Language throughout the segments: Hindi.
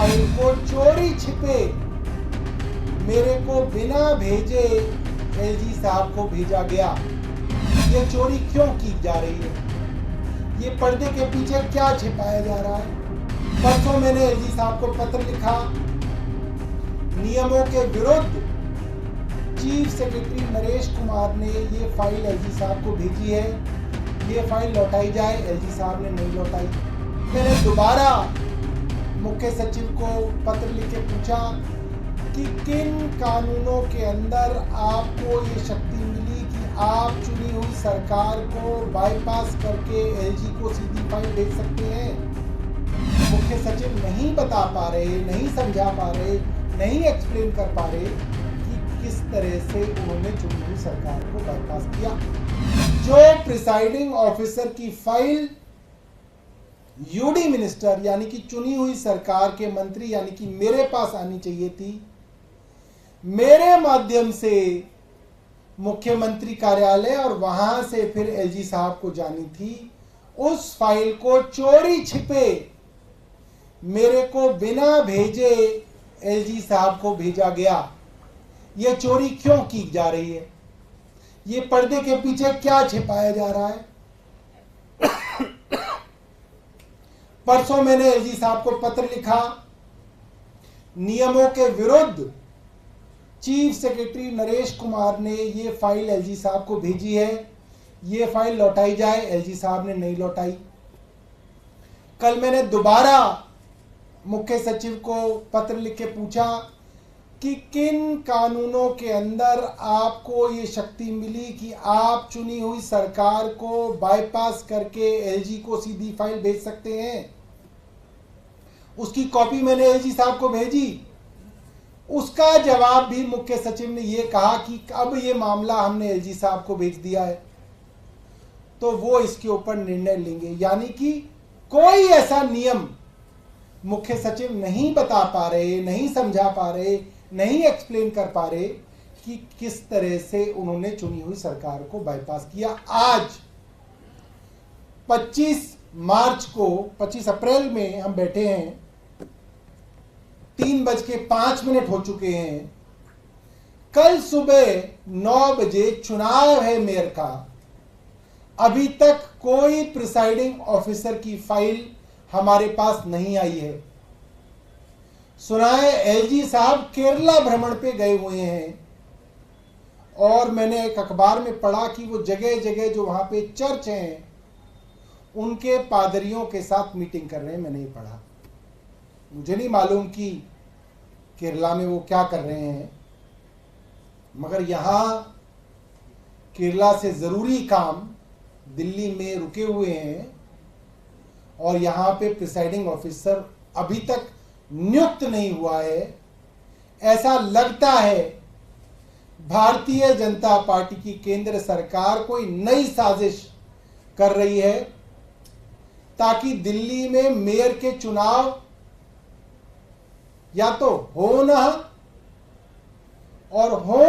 फाइल को चोरी छिपे मेरे को बिना भेजे एलजी साहब को भेजा गया। ये चोरी क्यों की जा रही है? ये पर्दे के पीछे क्या छिपाया जा रहा है? परसों मैंने एलजी साहब को पत्र लिखा, नियमों के विरुद्ध चीफ सेक्रेटरी नरेश कुमार ने ये फाइल एलजी साहब को भेजी है, ये फाइल लौटाई जाए। एलजी साहब ने नहीं लौटाई। मैंने दोबारा मुख्य सचिव को पत्र लिख के पूछा कि किन कानूनों के अंदर आपको ये शक्ति मिली कि आप चुनी हुई सरकार को बाईपास करके एलजी को सीधी फाइल भेज सकते हैं? मुख्य सचिव नहीं बता पा रहे, नहीं समझा पा रहे, नहीं एक्सप्लेन कर पा रहे कि किस तरह से उन्होंने चुनी हुई सरकार को बाईपास किया। जो प्रिसाइडिंग ऑफिसर की फाइल यूडी मिनिस्टर यानी कि चुनी हुई सरकार के मंत्री यानी कि मेरे पास आनी चाहिए थी, मेरे माध्यम से मुख्यमंत्री कार्यालय और वहां से फिर एलजी साहब को जानी थी, उस फाइल को चोरी छिपे मेरे को बिना भेजे एलजी साहब को भेजा गया। यह चोरी क्यों की जा रही है? ये पर्दे के पीछे क्या छिपाया जा रहा है? परसों मैंने एलजी साहब को पत्र लिखा, नियमों के विरुद्ध चीफ सेक्रेटरी नरेश कुमार ने ये फाइल एलजी साहब को भेजी है, ये फाइल लौटाई जाए। एलजी साहब ने नहीं लौटाई। कल मैंने दोबारा मुख्य सचिव को पत्र लिख के पूछा कि किन कानूनों के अंदर आपको ये शक्ति मिली कि आप चुनी हुई सरकार को बाईपास करके एलजी को सीधी फाइल भेज सकते हैं? उसकी कॉपी मैंने एलजी साहब को भेजी। उसका जवाब भी मुख्य सचिव ने यह कहा कि अब ये मामला हमने एलजी साहब को भेज दिया है, तो वो इसके ऊपर निर्णय लेंगे। यानी कि कोई ऐसा नियम मुख्य सचिव नहीं बता पा रहे, नहीं समझा पा रहे, नहीं एक्सप्लेन कर पा रहे कि किस तरह से उन्होंने चुनी हुई सरकार को बाईपास किया। आज 25 मार्च को 25 अप्रैल में हम बैठे हैं, 3:05 हो चुके हैं। कल सुबह 9 बजे चुनाव है मेयर का। अभी तक कोई प्रिसाइडिंग ऑफिसर की फाइल हमारे पास नहीं आई है। सुना है एलजी साहब केरला भ्रमण पे गए हुए हैं और मैंने एक अखबार में पढ़ा कि वो जगह जगह जो वहां पे चर्च हैं उनके पादरियों के साथ मीटिंग कर रहे हैं। मैंने ये पढ़ा। मुझे नहीं मालूम कि केरला में वो क्या कर रहे हैं, मगर यहां केरला से ज़रूरी काम दिल्ली में रुके हुए हैं और यहां पे प्रिसाइडिंग ऑफिसर अभी तक नियुक्त नहीं हुआ है। ऐसा लगता है भारतीय जनता पार्टी की केंद्र सरकार कोई नई साजिश कर रही है ताकि दिल्ली में मेयर के चुनाव या तो हो ना और हो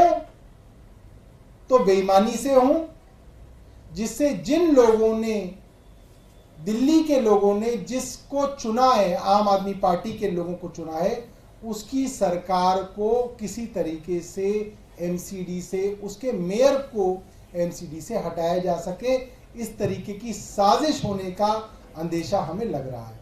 तो बेईमानी से हो, जिससे जिन लोगों ने, दिल्ली के लोगों ने जिसको चुना है, आम आदमी पार्टी के लोगों को चुना है, उसकी सरकार को किसी तरीके से एमसीडी से, उसके मेयर को एमसीडी से हटाया जा सके। इस तरीके की साजिश होने का अंदेशा हमें लग रहा है।